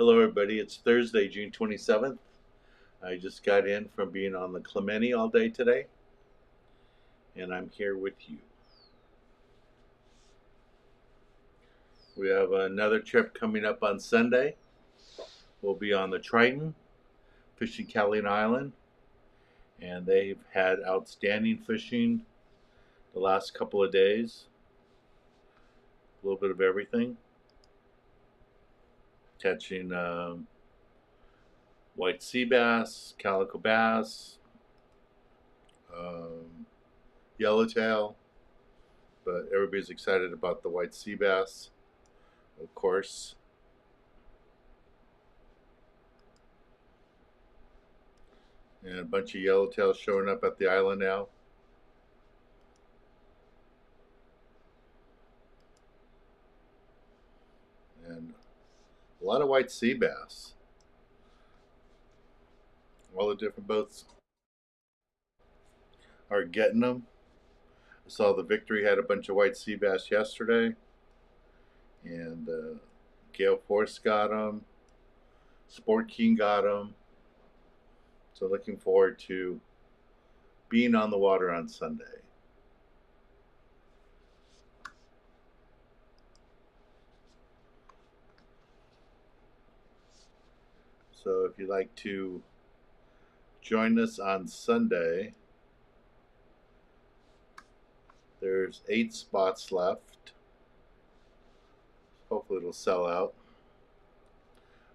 Hello, everybody. It's Thursday, June 27th. I just got in from being on the Clemente all day today, and I'm here with you. We have another trip coming up on Sunday. We'll be on the Triton, fishing Catalina Island, and they've had outstanding fishing the last couple of days. A little bit of everything. Catching white sea bass, calico bass, yellowtail, but everybody's excited about the white sea bass, of course. And a bunch of yellowtails showing up at the island now. And a lot of white sea bass. All the different boats are getting them. I saw the Victory had a bunch of white sea bass yesterday. And Gale Force got them. Sport King got them. So looking forward to being on the water on Sunday. So if you'd like to join us on Sunday, there's 8 spots left. Hopefully it'll sell out.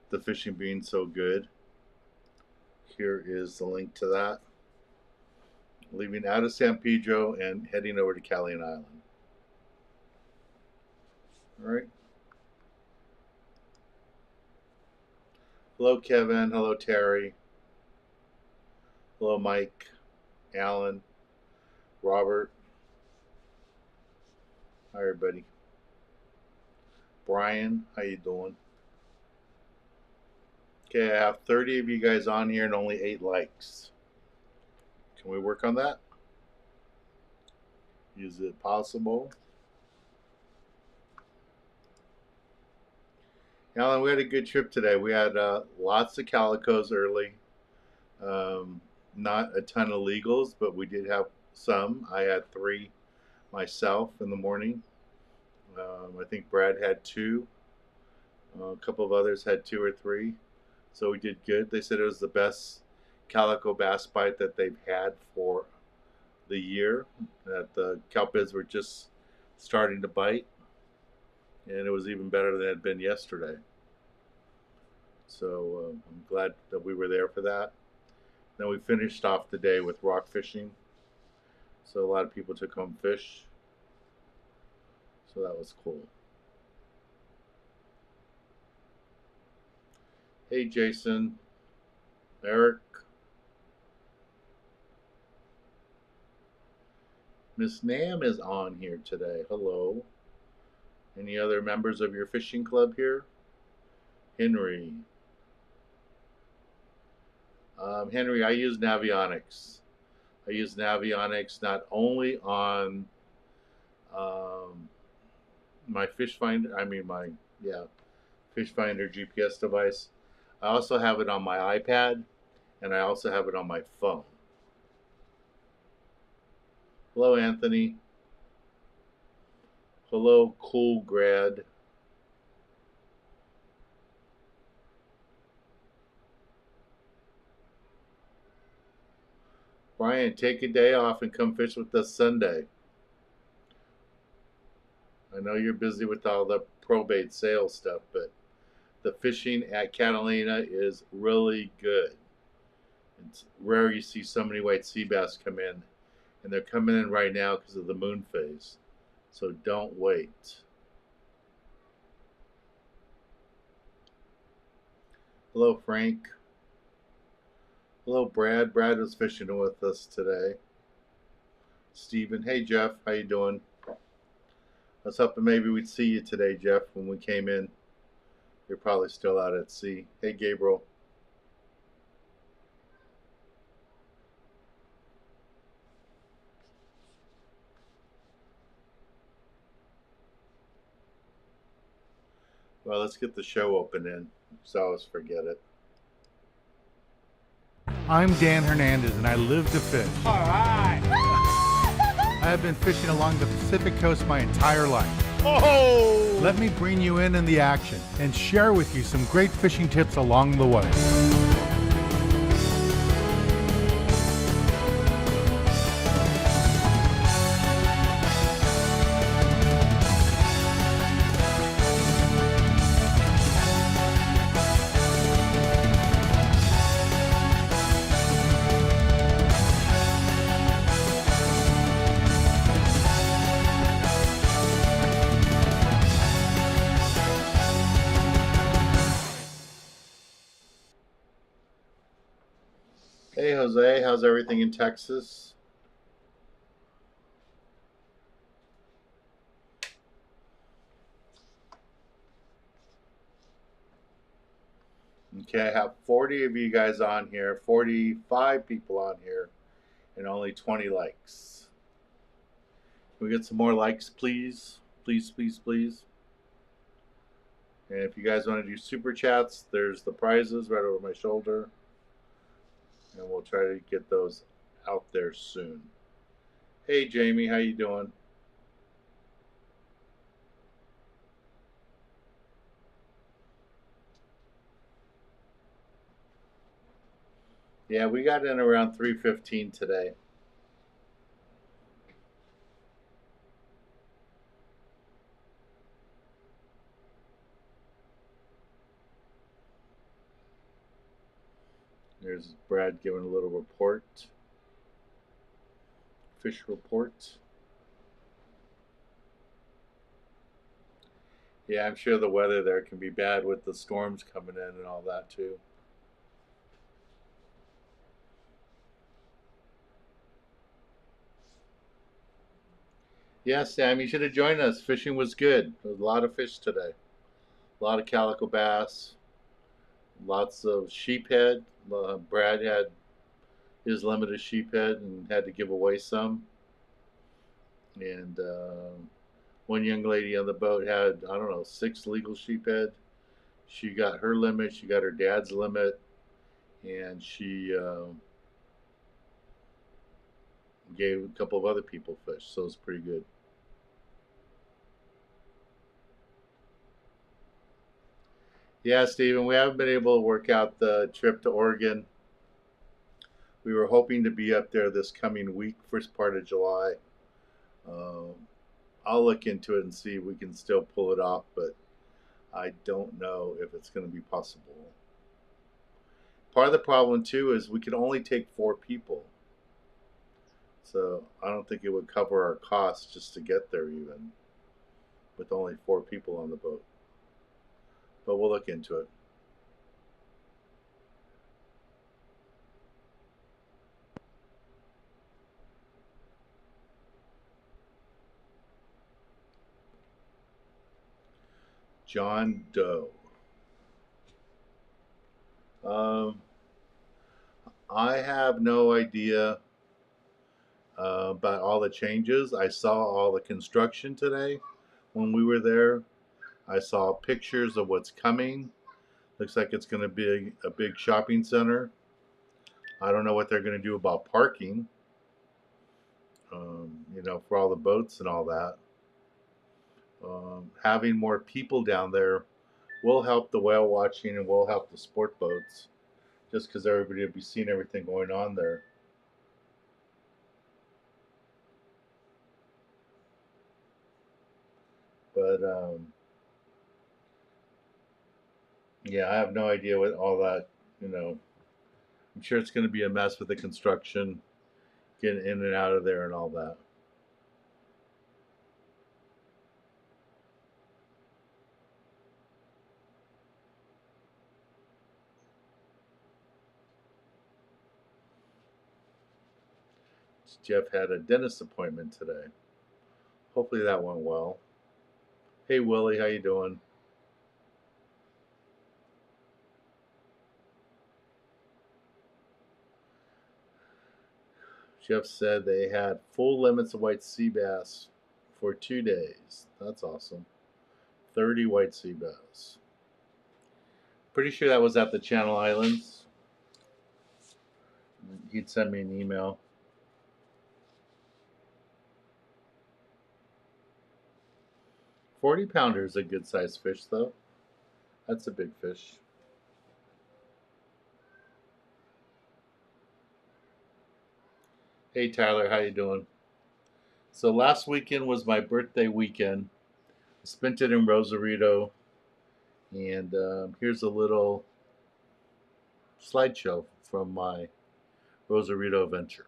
The fishing being so good. Here is the link to that. Leaving out of San Pedro and heading over to Catalina Island. All right. Hello, Kevin. Hello, Terry. Hello, Mike, Alan, Robert. Hi, everybody. Brian, how you doing? Okay, I have 30 of you guys on here and only 8 likes. Can we work on that? Is it possible? Alan, we had a good trip today. We had lots of calicos early. Not a ton of legals, but we did have some. I had 3 myself in the morning. I think Brad had 2. A couple of others had 2 or 3. So we did good. They said it was the best calico bass bite that they've had for the year. That the kelpids were just starting to bite. And it was even better than it had been yesterday. So I'm glad that we were there for that. Then we finished off the day with rock fishing. So a lot of people took home fish. So that was cool. Hey, Jason, Eric, Miss Nam is on here today. Hello. Any other members of your fishing club here? Henry. Henry, I use Navionics. I use Navionics not only on my fish finder, fish finder GPS device. I also have it on my iPad, and I also have it on my phone. Hello, Anthony. Hello, Cool Grad. Brian, take a day off and come fish with us Sunday. I know you're busy with all the probate sales stuff, but the fishing at Catalina is really good. It's rare you see so many white sea bass come in, and they're coming in right now because of the moon phase. So don't wait. Hello, Frank. Hello, Brad. Brad was fishing with us today. Stephen. Hey, Jeff. How you doing? I was hoping maybe we'd see you today, Jeff, when we came in. You're probably still out at sea. Hey, Gabriel. Well, let's get the show open in. So I always forget it. I'm Dan Hernandez and I live to fish. All right. I have been fishing along the Pacific coast my entire life. Oh! Let me bring you in the action and share with you some great fishing tips along the way. Hey, Jose, how's everything in Texas? Okay, I have 40 of you guys on here, 45 people on here, and only 20 likes. Can we get some more likes, please? Please, please, please. And if you guys want to do super chats, there's the prizes right over my shoulder. And we'll try to get those out there soon. Hey, Jamie, how you doing? Yeah, we got in around 3:15 today. There's Brad giving a little report. Fish report. Yeah, I'm sure the weather there can be bad with the storms coming in and all that too. Yeah, Sam, you should have joined us. Fishing was good. There was a lot of fish today. A lot of calico bass. Lots of sheephead. Brad had his limited sheephead and had to give away some. And one young lady on the boat had, I don't know, 6 legal sheephead. She got her limit. She got her dad's limit. And she gave a couple of other people fish. So it's pretty good. Yeah, Stephen, we haven't been able to work out the trip to Oregon. We were hoping to be up there this coming week, first part of July. Um, I'll look into it and see if we can still pull it off, but I don't know if it's going to be possible. Part of the problem, too, is we can only take 4 people. So I don't think it would cover our costs just to get there, even with only 4 people on the boat. But we'll look into it. John Doe. Um, I have no idea about all the changes. I saw all the construction today when we were there. I saw pictures of what's coming. Looks like it's going to be a big shopping center. I don't know what they're going to do about parking, for all the boats and all that. Having more people down there will help the whale watching and will help the sport boats, just because everybody will be seeing everything going on there. But yeah, I have no idea what all that, I'm sure it's going to be a mess with the construction, getting in and out of there and all that. Jeff had a dentist appointment today. Hopefully that went well. Hey Willie, how you doing? Jeff said they had full limits of white sea bass for 2 days. That's awesome. 30 white sea bass. Pretty sure that was at the Channel Islands. He'd send me an email. $40-pounder is a good sized fish, though. That's a big fish. Hey Tyler, how you doing? So last weekend was my birthday weekend. I spent it in Rosarito, and here's a little slideshow from my Rosarito venture.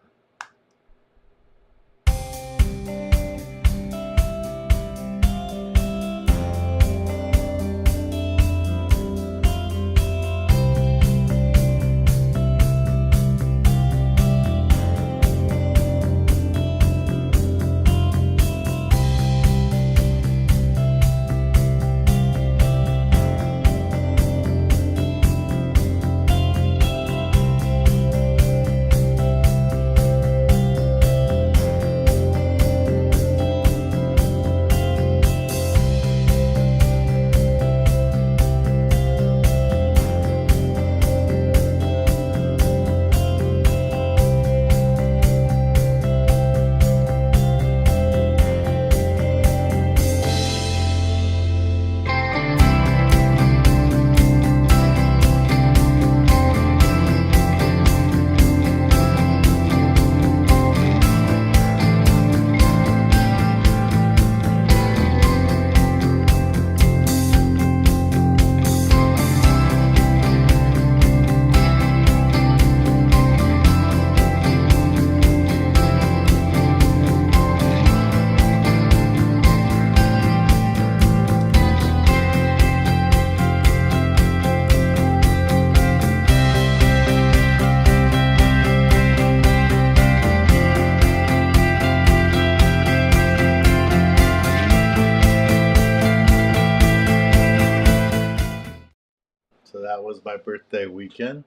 So that was my birthday weekend.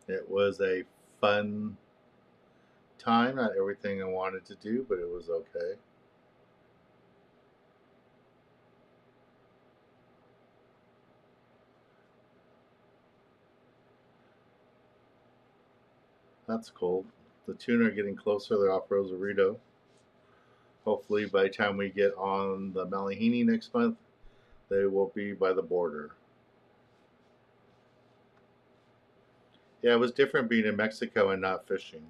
It was a fun time. Not everything I wanted to do, but it was okay. That's cool. The tuna are getting closer. They're off Rosarito. Hopefully by the time we get on the Malihini next month, they will be by the border. Yeah, it was different being in Mexico and not fishing.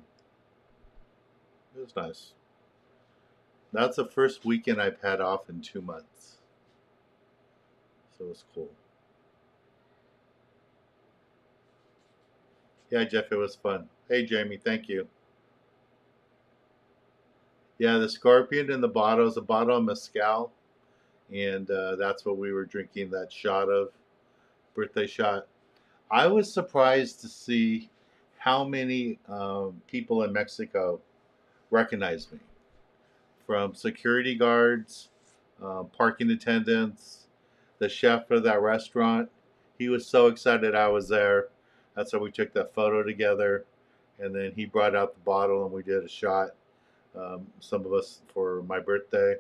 It was nice. That's the first weekend I've had off in 2 months. So it was cool. Yeah, Jeff, it was fun. Hey, Jamie, thank you. Yeah, the scorpion in the bottle is a bottle of mezcal, and that's what we were drinking that shot of, birthday shot. I was surprised to see how many people in Mexico recognized me, from security guards, parking attendants, the chef of that restaurant. He was so excited I was there. That's why we took that photo together. And then he brought out the bottle and we did a shot. Some of us for my birthday.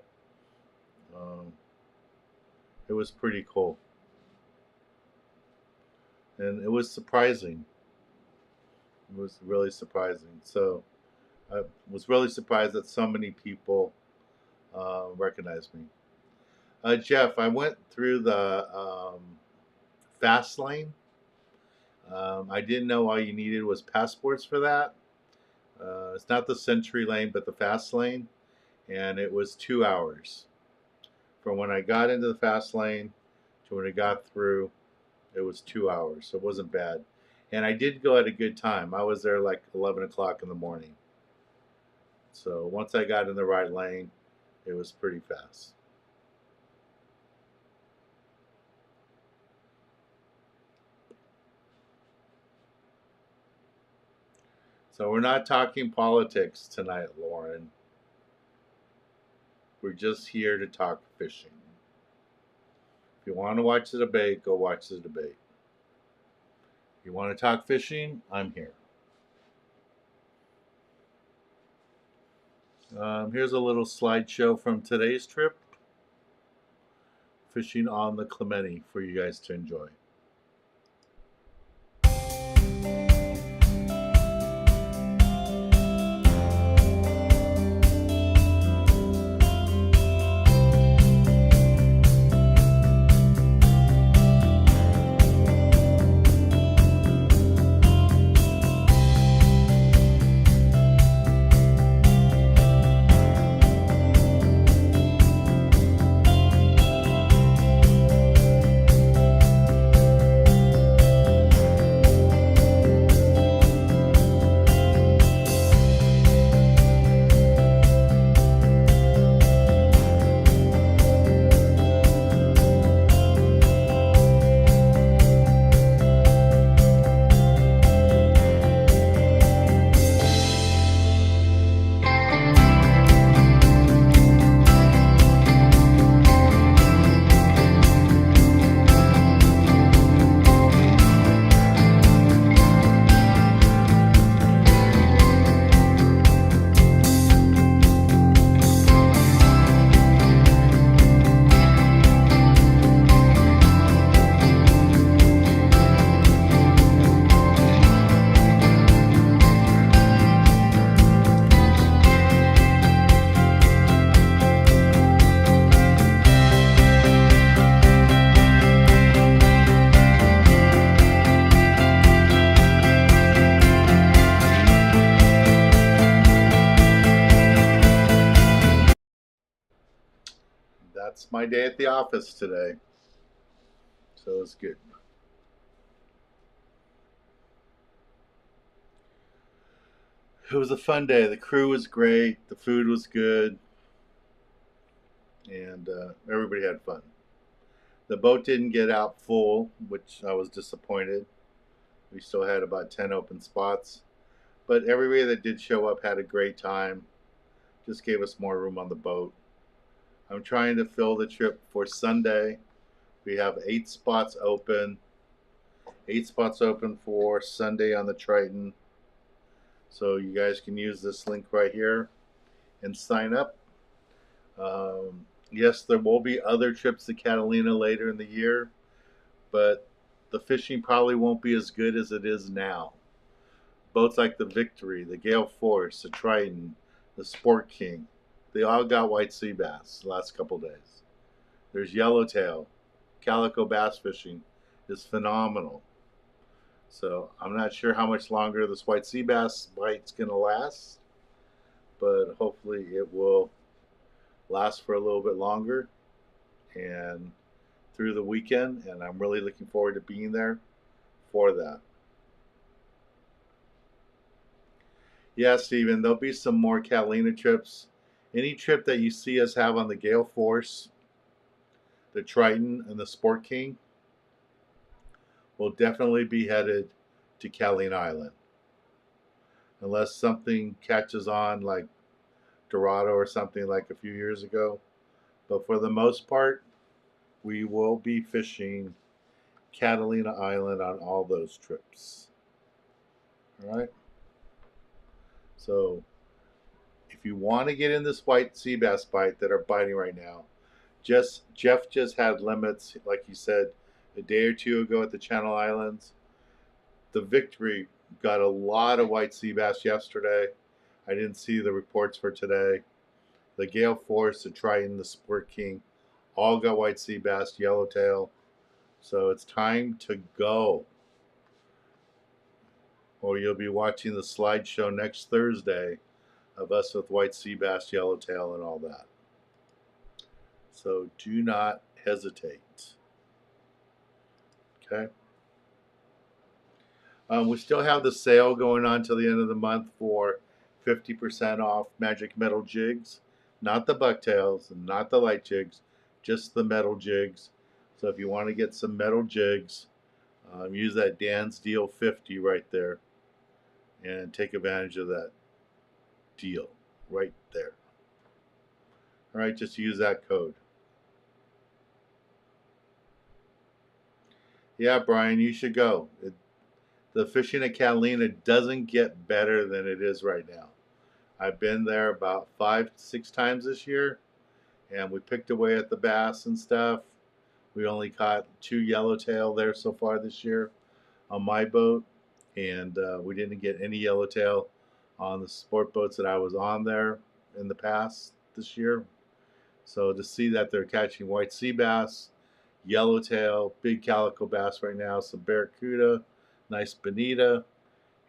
It was pretty cool. And it was surprising. It was really surprising. So I was really surprised that so many people recognized me. Jeff, I went through the fast lane. I didn't know all you needed was passports for that. It's not the Century lane, but the fast lane. And it was 2 hours. From when I got into the fast lane to when I got through, it was 2 hours. So it wasn't bad. And I did go at a good time. I was there like 11 o'clock in the morning. So once I got in the right lane, it was pretty fast. So we're not talking politics tonight, Lauren. We're just here to talk fishing. If you want to watch the debate, go watch the debate. If you want to talk fishing, I'm here. Here's a little slideshow from today's trip. Fishing on the Clemente for you guys to enjoy. my day at the office today. So it's good. It was a fun day. The crew was great. The food was good. And everybody had fun. The boat didn't get out full, which I was disappointed. We still had about 10 open spots. But everybody that did show up had a great time. Just gave us more room on the boat. I'm trying to fill the trip for Sunday. We have 8 spots open. 8 spots open for Sunday on the Triton. So you guys can use this link right here and sign up. Yes, there will be other trips to Catalina later in the year, but the fishing probably won't be as good as it is now. Boats like the Victory, the Gale Force, the Triton, the Sport King, they all got white sea bass the last couple days. There's yellowtail. Calico bass fishing is phenomenal. So I'm not sure how much longer this white sea bass bite's going to last, but hopefully it will last for a little bit longer and through the weekend, and I'm really looking forward to being there for that. Yeah, Steven, there'll be some more Catalina trips. Any trip that you see us have on the Gale Force, the Triton, and the Sport King will definitely be headed to Catalina Island. Unless something catches on like Dorado or something like a few years ago. But for the most part, we will be fishing Catalina Island on all those trips. All right. So if you want to get in this white sea bass bite that are biting right now, Jeff just had limits, like he said a day or two ago at the Channel Islands. The Victory got a lot of white sea bass yesterday. I didn't see the reports for today. The Gale Force, the Triton, the Sport King, all got white sea bass, yellowtail. So it's time to go. Or you'll be watching the slideshow next Thursday of us with white sea bass, yellowtail, and all that. So do not hesitate. Okay. We still have the sale going on till the end of the month for 50% off magic metal jigs. Not the bucktails and not the light jigs, just the metal jigs. So if you want to get some metal jigs, use that Dan's Deal 50 right there and take advantage of that deal right there. All right, just use that code. Yeah, Brian, you should go. The fishing at Catalina doesn't get better than it is right now. I've been there about 5-6 times this year, and we picked away at the bass and stuff. We only caught 2 yellowtail there so far this year on my boat, and we didn't get any yellowtail on the sport boats that I was on there in the past this year. So to see that they're catching white sea bass, yellowtail, big calico bass right now, some barracuda, nice bonita,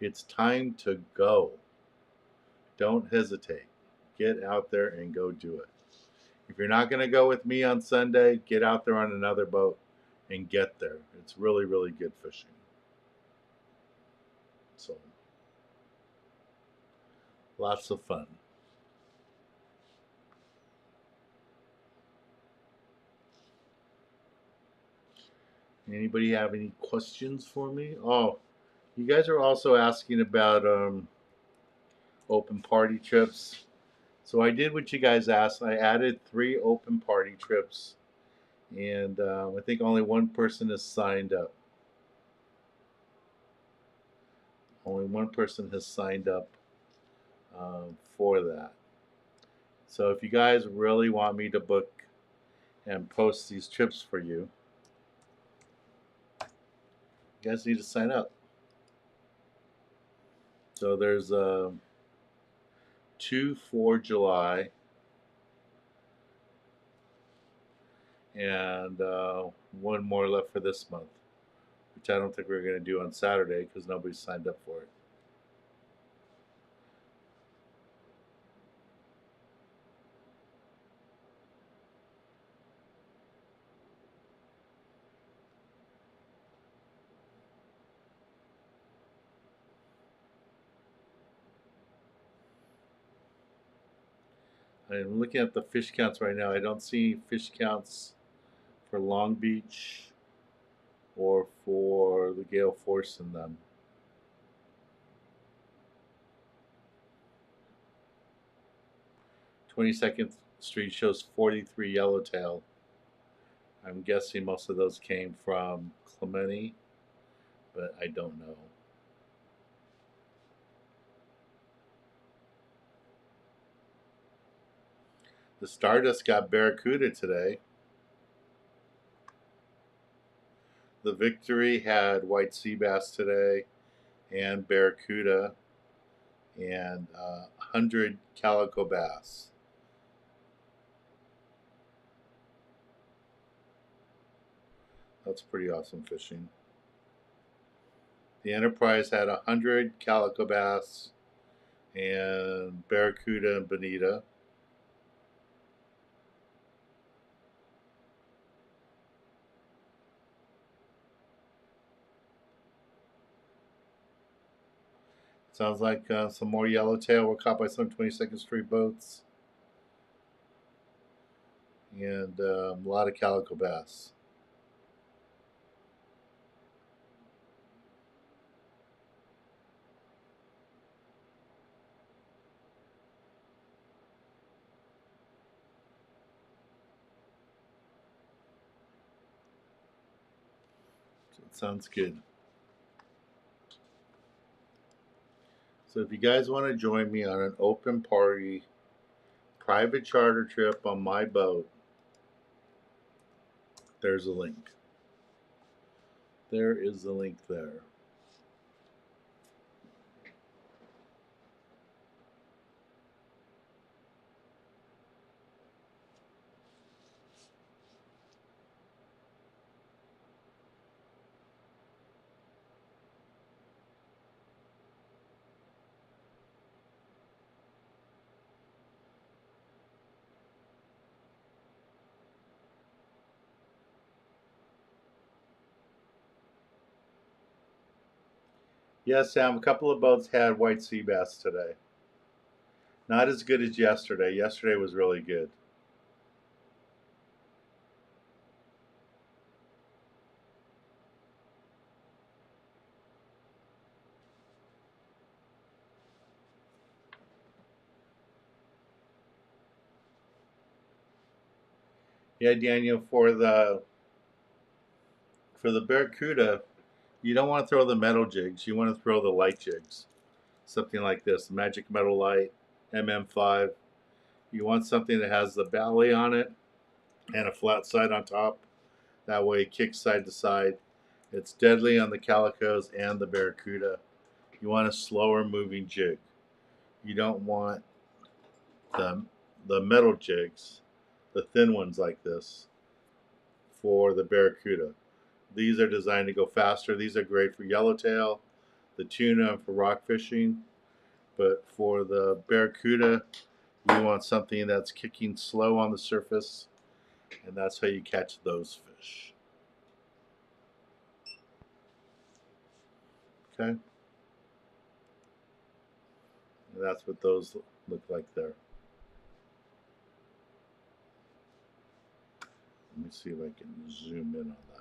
it's time to go. Don't hesitate. Get out there and go do it. If you're not going to go with me on Sunday, get out there on another boat and get there. It's really, really good fishing. So, lots of fun. Anybody have any questions for me? Oh, you guys are also asking about open party trips. So I did what you guys asked. I added 3 open party trips, and I think only one person has signed up. Only one person has signed up for that. So if you guys really want me to book and post these trips for you, you guys need to sign up. So there's 2 for July and 1 more left for this month, which I don't think we're going to do on Saturday because nobody signed up for it. I'm looking at the fish counts right now. I don't see any fish counts for Long Beach or for the gale force in them. 22nd Street shows 43 yellowtail. I'm guessing most of those came from Clemente, but I don't know. The Stardust got barracuda today. The Victory had white sea bass today and barracuda and 100 calico bass. That's pretty awesome fishing. The Enterprise had 100 calico bass and barracuda and bonita. Sounds like some more yellowtail were caught by some 22nd Street boats. And a lot of calico bass. Sounds good. So if you guys want to join me on an open party private charter trip on my boat, there's a link. There is the link there. Yes, Sam, a couple of boats had white sea bass today. Not as good as yesterday. Yesterday was really good. Yeah, Daniel, for the barracuda, you don't want to throw the metal jigs. You want to throw the light jigs. Something like this, Magic Metal Light MM5. You want something that has the belly on it and a flat side on top. That way it kicks side to side. It's deadly on the calicos and the barracuda. You want a slower moving jig. You don't want the metal jigs, the thin ones like this, for the barracuda. These are designed to go faster. These are great for yellowtail, the tuna, and for rock fishing. But for the barracuda, you want something that's kicking slow on the surface, and that's how you catch those fish. Okay? And that's what those look like there. Let me see if I can zoom in on that.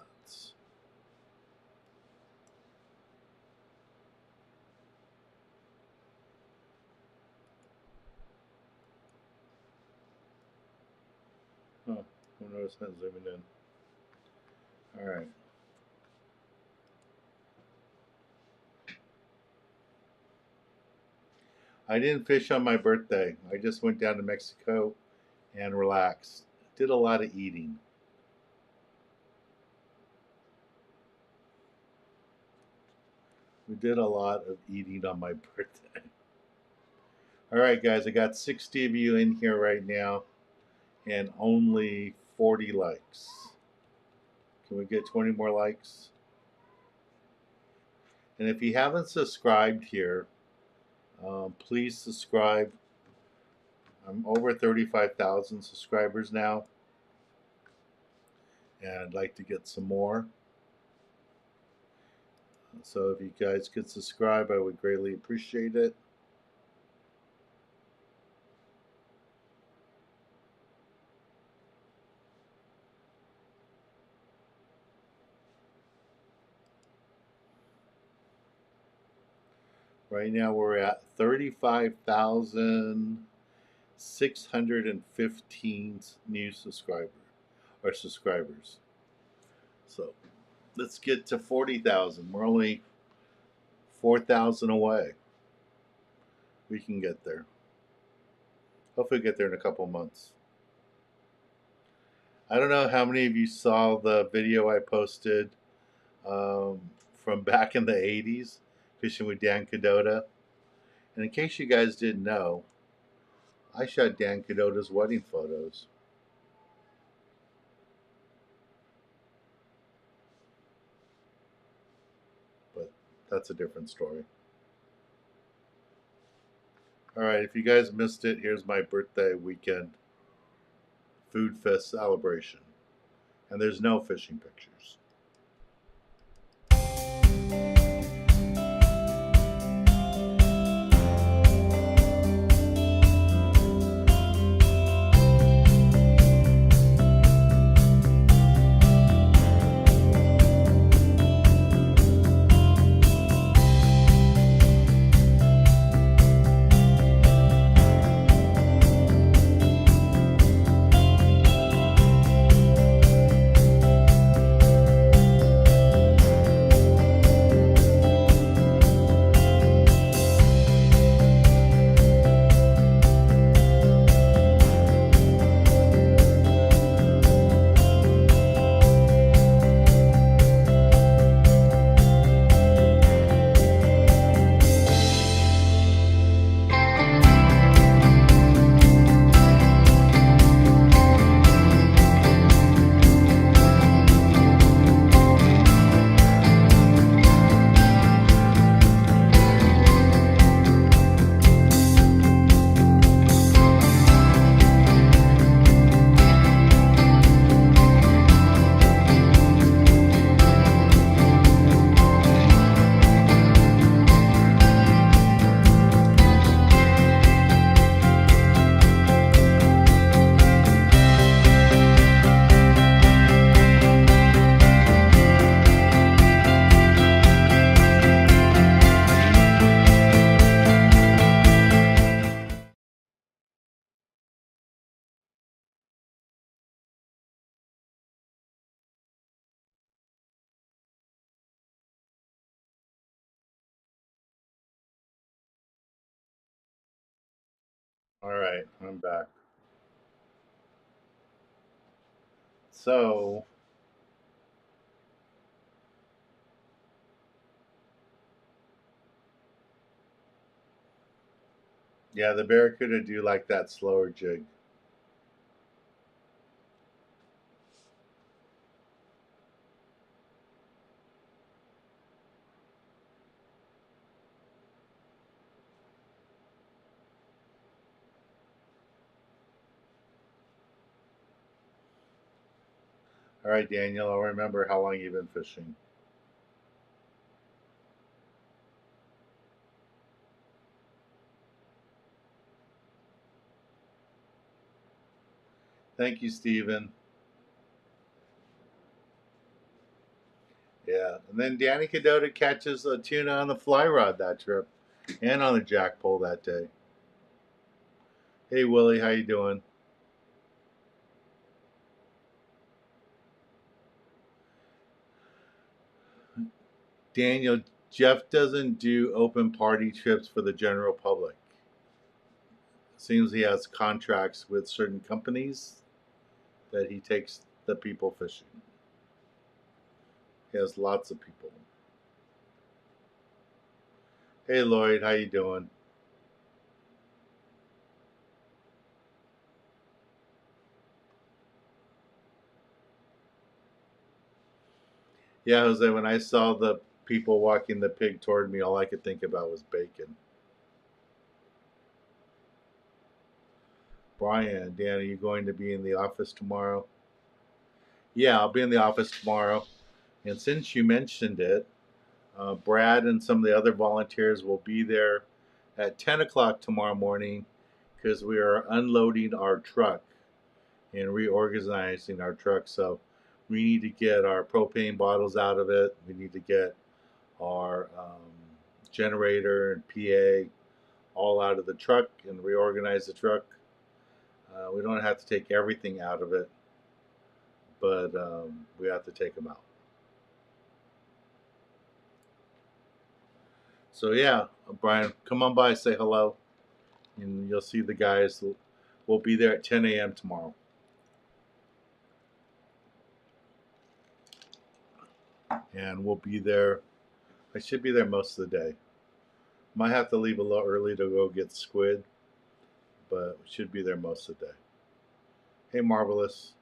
Oh, who knows how zooming in. All right. I didn't fish on my birthday. I just went down to Mexico and relaxed. Did a lot of eating. We did a lot of eating on my birthday. All right, guys, I got 60 of you in here right now and only 40 likes. Can we get 20 more likes? And if you haven't subscribed here, please subscribe. I'm over 35,000 subscribers now, and I'd like to get some more. So if you guys could subscribe, I would greatly appreciate it. Right now we're at 35,615 new subscribers. So let's get to 40,000. We're only 4,000 away. We can get there. Hopefully get there in a couple months. I don't know how many of you saw the video I posted from back in the 80s, fishing with Dan Cadota. And in case you guys didn't know, I shot Dan Cadota's wedding photos. But that's a different story. Alright, if you guys missed it, here's my birthday weekend food fest celebration. And there's no fishing pictures. Alright, I'm back. So, yeah, the Barracuda do like that slower jig. Alright, Daniel, I'll remember how long you've been fishing. Thank you, Stephen. Yeah, and then Danny Cadota catches a tuna on the fly rod that trip, and on the jack pole that day. Hey, Willie, how you doing? Daniel, Jeff doesn't do open party trips for the general public. Seems he has contracts with certain companies that he takes the people fishing. He has lots of people. Hey, Lloyd, how you doing? Yeah, Jose, when I saw the people walking the pig toward me, all I could think about was bacon. Brian, Dan, are you going to be in the office tomorrow? Yeah, I'll be in the office tomorrow. And since you mentioned it, Brad and some of the other volunteers will be there at 10 o'clock tomorrow morning because we are unloading our truck and reorganizing our truck. So we need to get our propane bottles out of it. We need to get our generator and PA all out of the truck and reorganize the truck. We don't have to take everything out of it, but we have to take them out. So yeah, Brian, come on by, say hello, and you'll see the guys. We'll be there at 10 a.m. tomorrow. And we'll be there. I should be there most of the day. Might have to leave a little early to go get squid, but we should be there most of the day. Hey, Marvelous.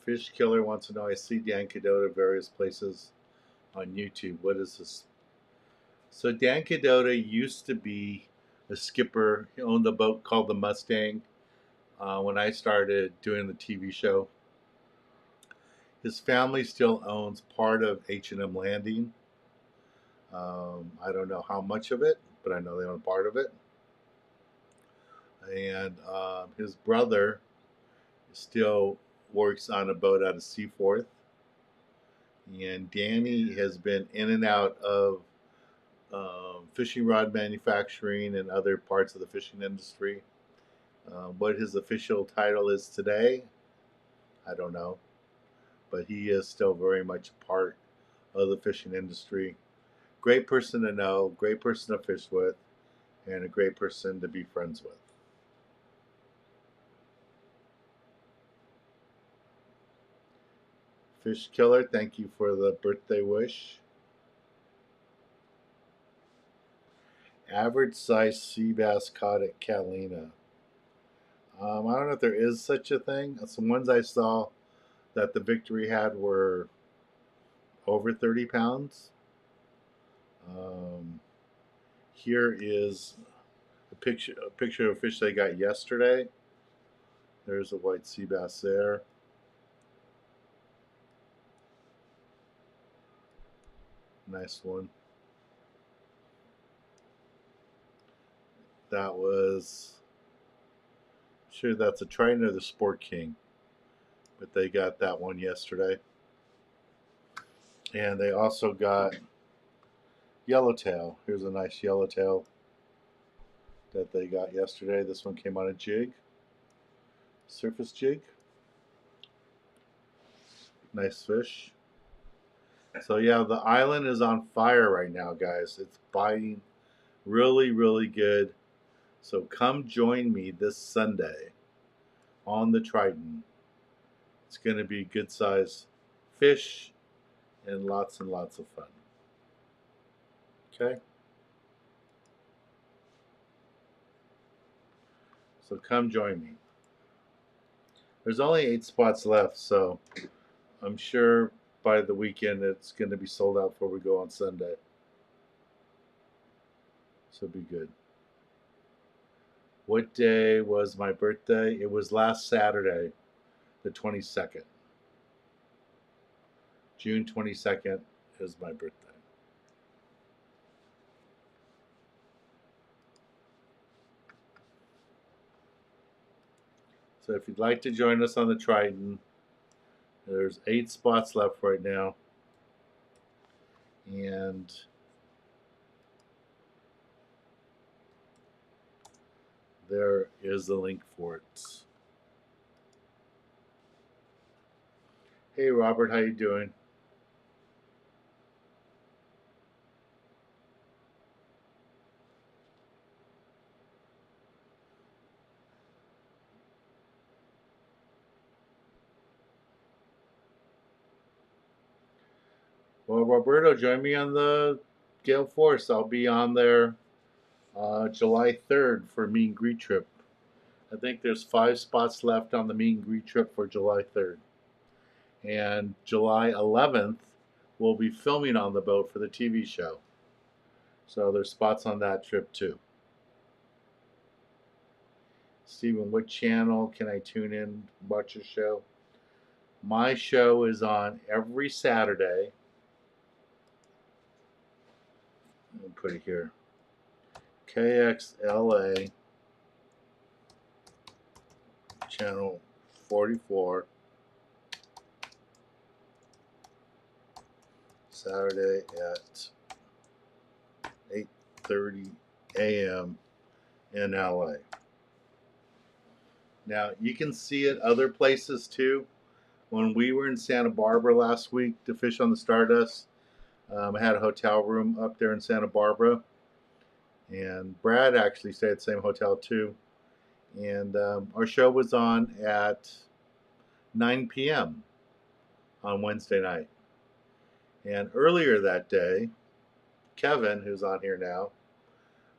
Fish Killer wants to know, I see Dan Cadota various places on YouTube. What is this? So Dan Cadota used to be a skipper. He owned a boat called the Mustang when I started doing the TV show. His family still owns part of H&M Landing. I don't know how much of it, but I know they own part of it. And his brother still works on a boat out of Seaforth. And Danny has been in and out of fishing rod manufacturing and other parts of the fishing industry. What his official title is today, I don't know. But he is still very much a part of the fishing industry. Great person to know, great person to fish with, and a great person to be friends with. Fish Killer, thank you for the birthday wish. Average size sea bass caught at Catalina. I don't know if there is such a thing. Some ones I saw that the Victory had were over 30 pounds. Here is a picture of a fish they got yesterday. There's a white sea bass there. Nice one. That was, sure that's a Triton or the Sport King, but they got that one yesterday. And they also got yellowtail. Here's a nice yellowtail that they got yesterday. This one came on a jig, surface jig. Nice fish. So yeah, the island is on fire right now, guys. It's biting really, really good. So come join me this Sunday on the Triton. It's going to be good size fish and lots of fun. Okay? So come join me. There's only 8 spots left, so I'm sure by the weekend it's going to be sold out before we go on Sunday. So be good. What day was my birthday? It was last Saturday, the 22nd. June 22nd is my birthday. So if you'd like to join us on the Triton, there's 8 spots left right now. And there is the link for it. Hey Robert, how you doing? Well, Roberto, join me on the Gale Force. I'll be on there July 3rd for meet and greet trip. I think there's 5 spots left on the meet and greet trip for July 3rd. And July 11th, we'll be filming on the boat for the TV show. So there's spots on that trip too. Stephen, what channel can I tune in, watch your show? My show is on every Saturday. Let me put it here. KXLA channel 44, Saturday at 8:30 a.m. in LA. Now, you can see it other places too. When we were in Santa Barbara last week to fish on the Stardust, I had a hotel room up there in Santa Barbara, and Brad actually stayed at the same hotel too. And our show was on at 9 p.m. on Wednesday night. And earlier that day, Kevin, who's on here now,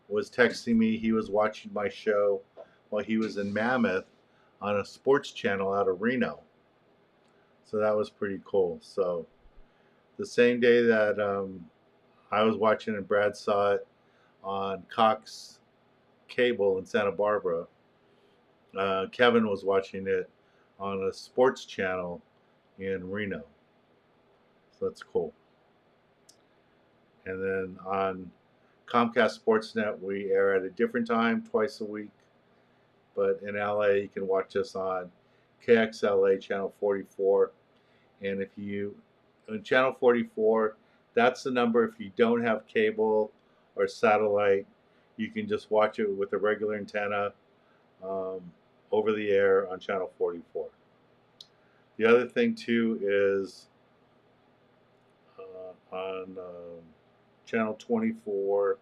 was texting me. He was watching my show while he was in Mammoth on a sports channel out of Reno. So that was pretty cool. So the same day that I was watching and Brad saw it on Cox Cable in Santa Barbara, Kevin was watching it on a sports channel in Reno. So that's cool. And then on Comcast Sportsnet, we air at a different time twice a week. But in LA, you can watch us on KXLA channel 44. And if you, on channel 44, that's the number. If you don't have cable or satellite, you can just watch it with a regular antenna over the air on channel 44. The other thing too is on channel 24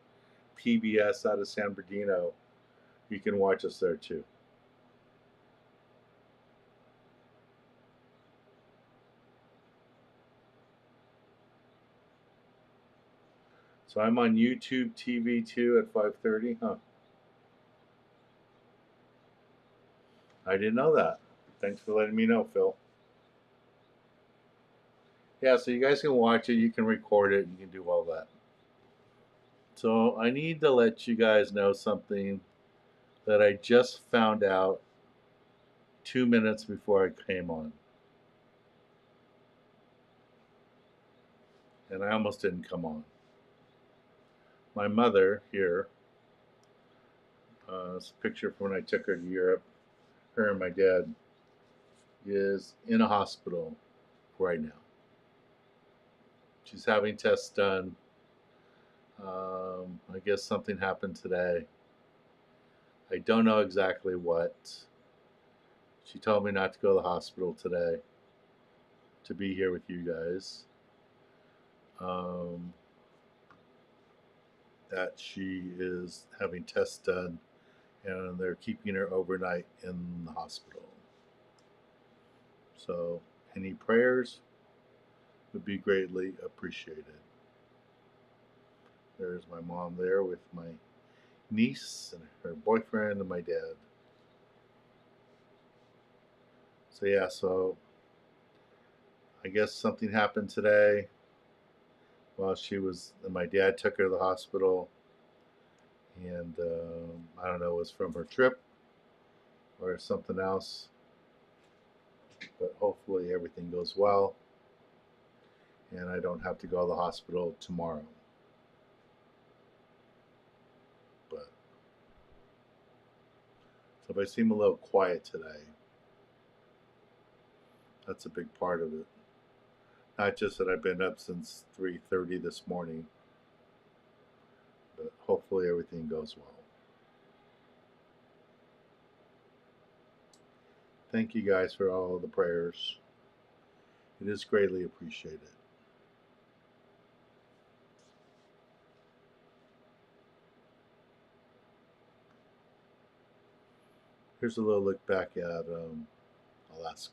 PBS out of San Bernardino, you can watch us there too. So I'm on YouTube TV too at 5:30, huh? I didn't know that. Thanks for letting me know, Phil. Yeah, so you guys can watch it, you can record it, you can do all that. So I need to let you guys know something that I just found out 2 minutes before I came on. And I almost didn't come on. My mother here, it's a picture from when I took her to Europe, her and my dad, is in a hospital right now. She's having tests done. I guess something happened today. I don't know exactly what. She told me not to go to the hospital today, to be here with you guys. That she is having tests done and they're keeping her overnight in the hospital. So any prayers would be greatly appreciated. There's my mom there with my niece and her boyfriend and my dad. So yeah, so I guess something happened today while my dad took her to the hospital, and I don't know, it was from her trip or something else, but hopefully everything goes well and I don't have to go to the hospital tomorrow. But so if I seem a little quiet today, that's a big part of it. Not just that I've been up since 3:30 this morning, but hopefully everything goes well. Thank you guys for all of the prayers. It is greatly appreciated. Here's a little look back at Alaska.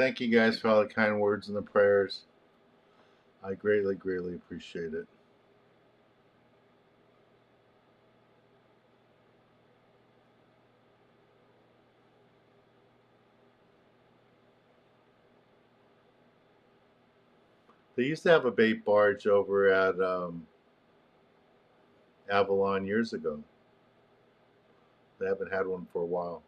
thank you guys for all the kind words and the prayers. I greatly, greatly appreciate it. They used to have a bait barge over at Avalon years ago. They haven't had one for a while.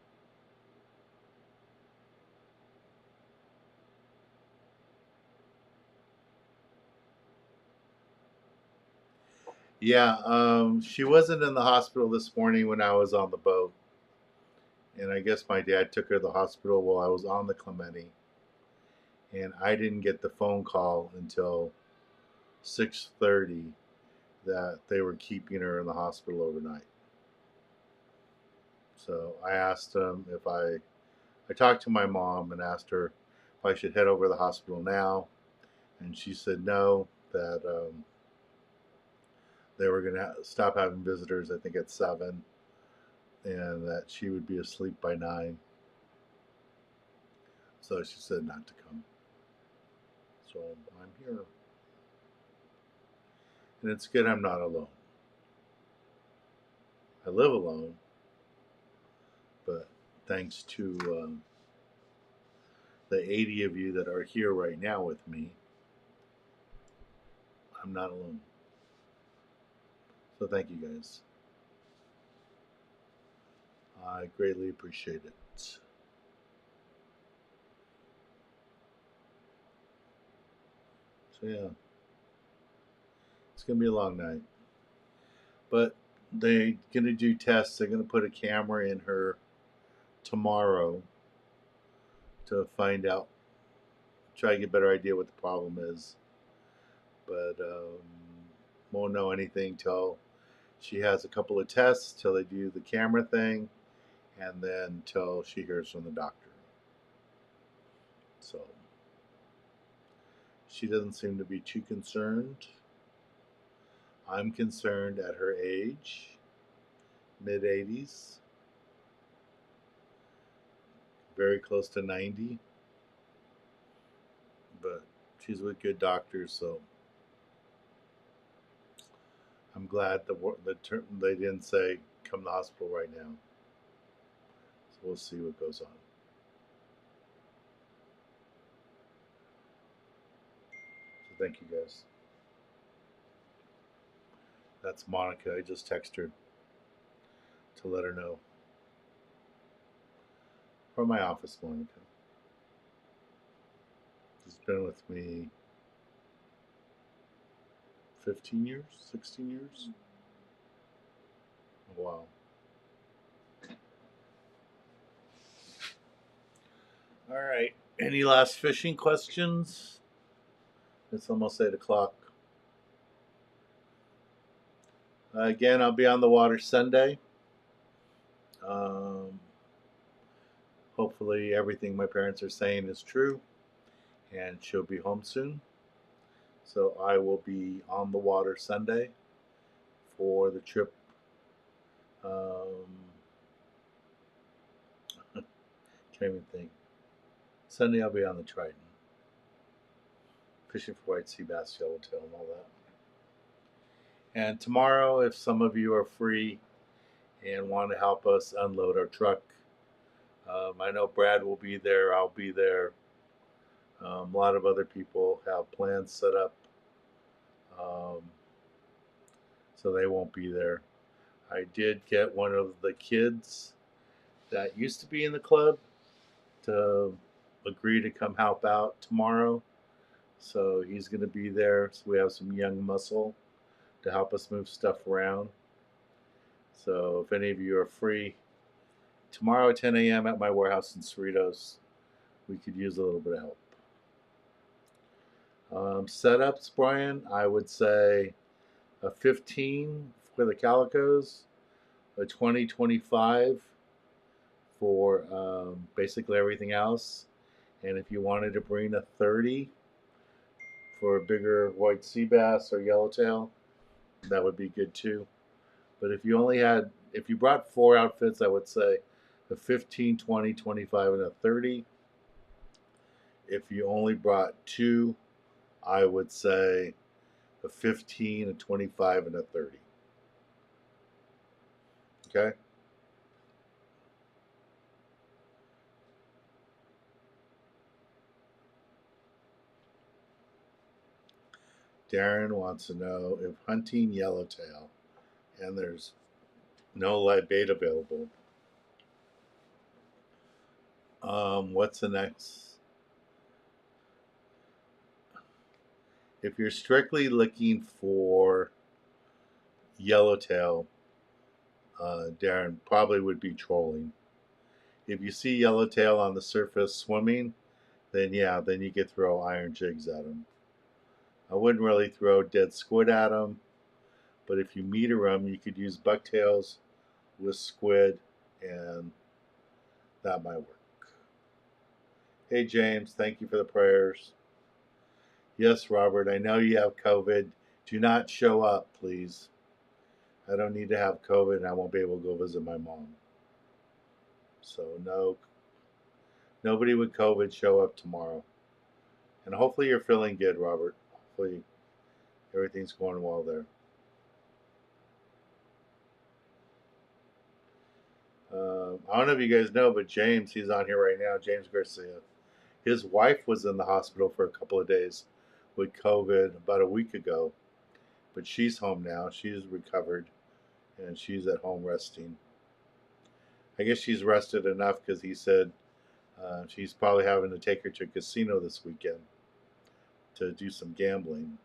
Yeah, she wasn't in the hospital this morning when I was on the boat. And I guess my dad took her to the hospital while I was on the Clemente. And I didn't get the phone call until 6:30 that they were keeping her in the hospital overnight. So I asked them if I talked to my mom and asked her if I should head over to the hospital now. And she said no, that they were going to stop having visitors, I think, at 7, and that she would be asleep by 9. So she said not to come. So I'm here. And it's good I'm not alone. I live alone, but thanks to the 80 of you that are here right now with me, I'm not alone. So thank you guys. I greatly appreciate it. So yeah, it's gonna be a long night, but they're gonna do tests. They're gonna put a camera in her tomorrow to find out, try to get a better idea what the problem is. But won't know anything till she has a couple of tests, till they do the camera thing, and then till she hears from the doctor. So she doesn't seem to be too concerned. I'm concerned at her age, mid 80s, very close to 90, but she's with good doctors, so I'm glad they didn't say come to the hospital right now. So we'll see what goes on. So thank you guys. That's Monica. I just texted her to let her know. From my office, Monica. She's been with me 15 years, 16 years. Wow. All right. Any last fishing questions? It's almost 8 o'clock. Again, I'll be on the water Sunday. Hopefully, everything my parents are saying is true, and she'll be home soon. So I will be on the water Sunday for the trip. Can't even think. Sunday I'll be on the Triton, fishing for white sea bass, yellowtail, and all that. And tomorrow, if some of you are free and want to help us unload our truck, I know Brad will be there. I'll be there. A lot of other people have plans set up, so they won't be there. I did get one of the kids that used to be in the club to agree to come help out tomorrow. So he's going to be there. So we have some young muscle to help us move stuff around. So if any of you are free, tomorrow at 10 a.m. at my warehouse in Cerritos, we could use a little bit of help. Setups, Brian, I would say a 15 for the calicos, a 20-25 for basically everything else. And if you wanted to bring a 30 for a bigger white sea bass or yellowtail, that would be good too. But if you brought 4 outfits, I would say a 15, 20, 25, and a 30 if you only brought two, I would say a 15, a 25, and a 30. Okay? Darren wants to know if hunting yellowtail and there's no live bait available. What's the next? If you're strictly looking for yellowtail, Darren, probably would be trolling. If you see yellowtail on the surface swimming, then yeah, then you could throw iron jigs at them. I wouldn't really throw dead squid at them, but if you meter them, you could use bucktails with squid, and that might work. Hey James, thank you for the prayers. Yes, Robert, I know you have COVID. Do not show up, please. I don't need to have COVID and I won't be able to go visit my mom. So no, nobody with COVID show up tomorrow. And hopefully you're feeling good, Robert. Hopefully everything's going well there. I don't know if you guys know, but James, he's on here right now, James Garcia. His wife was in the hospital for a couple of days with COVID about a week ago, but she's home now. She's recovered, and she's at home resting. I guess she's rested enough because he said she's probably having to take her to a casino this weekend to do some gambling.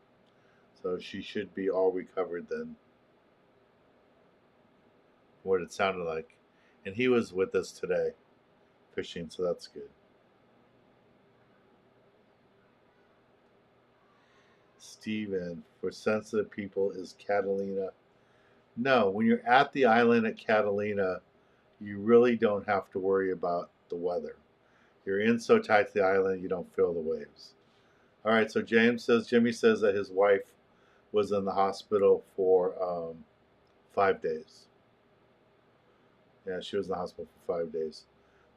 So she should be all recovered then, what it sounded like. And he was with us today fishing, so that's good. Steven, for sensitive people, is Catalina. No, when you're at the island at Catalina, you really don't have to worry about the weather. You're in so tight to the island, you don't feel the waves. All right, so Jimmy says that his wife was in the hospital for 5 days. Yeah, she was in the hospital for 5 days,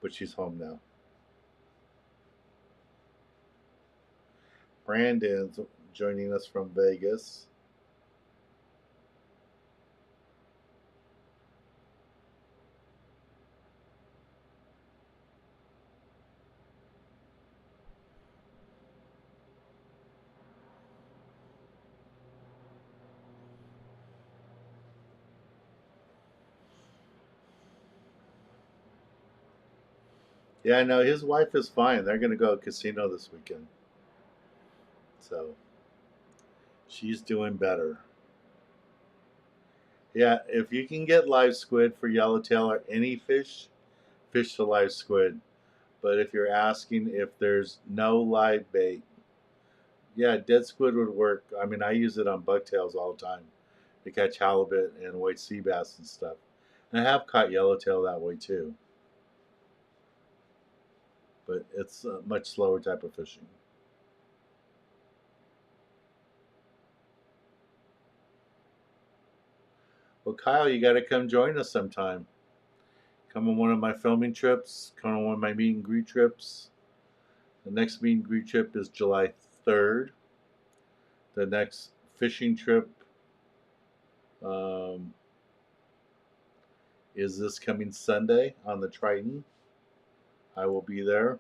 but she's home now. Brandon's joining us from Vegas. Yeah, no, his wife is fine. They're going to go to a casino this weekend. So she's doing better. Yeah, if you can get live squid for yellowtail or any fish, fish the live squid. But if you're asking if there's no live bait, yeah, dead squid would work. I mean, I use it on bucktails all the time to catch halibut and white sea bass and stuff. And I have caught yellowtail that way too. But it's a much slower type of fishing. Well, Kyle, you got to come join us sometime. Come on one of my filming trips. Come on one of my meet and greet trips. The next meet and greet trip is July 3rd. The next fishing trip is this coming Sunday on the Triton. I will be there.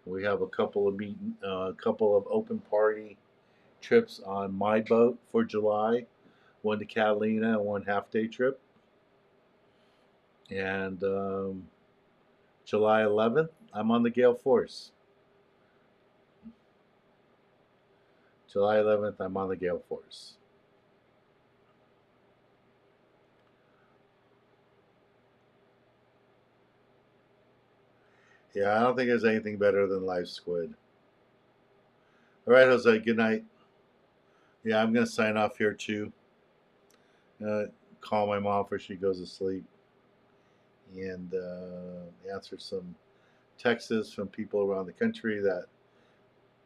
We have a couple of open party trips on my boat for July. One to Catalina and one half-day trip. And July 11th, I'm on the Gale Force. July 11th, I'm on the Gale Force. Yeah, I don't think there's anything better than live squid. All right, Jose, good night. Yeah, I'm going to sign off here too. Call my mom before she goes to sleep. And answer some texts from people around the country that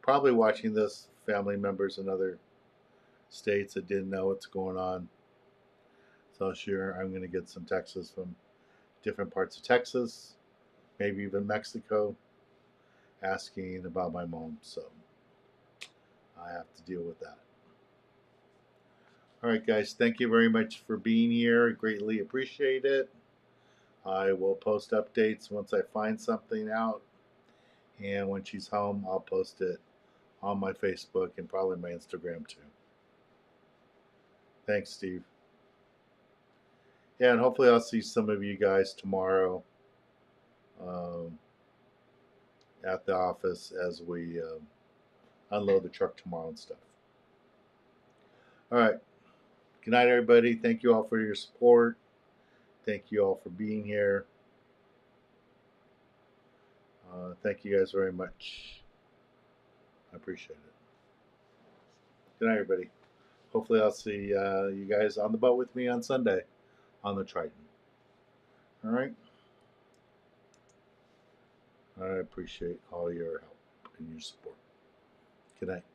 probably watching this, family members in other states that didn't know what's going on. So sure, I'm going to get some texts from different parts of Texas, maybe even Mexico. asking about my mom, so I have to deal with that. All right, guys, thank you very much for being here. I greatly appreciate it. I will post updates once I find something out, and when she's home, I'll post it on my Facebook and probably my Instagram too. Thanks, Steve. Yeah, and hopefully I'll see some of you guys tomorrow um, at the office as we unload the truck tomorrow and stuff. All right. Good night, everybody. Thank you all for your support. Thank you all for being here. Thank you guys very much. I appreciate it. Good night, everybody. Hopefully, I'll see you guys on the boat with me on Sunday on the Triton. All right. I appreciate all your help and your support. Good night.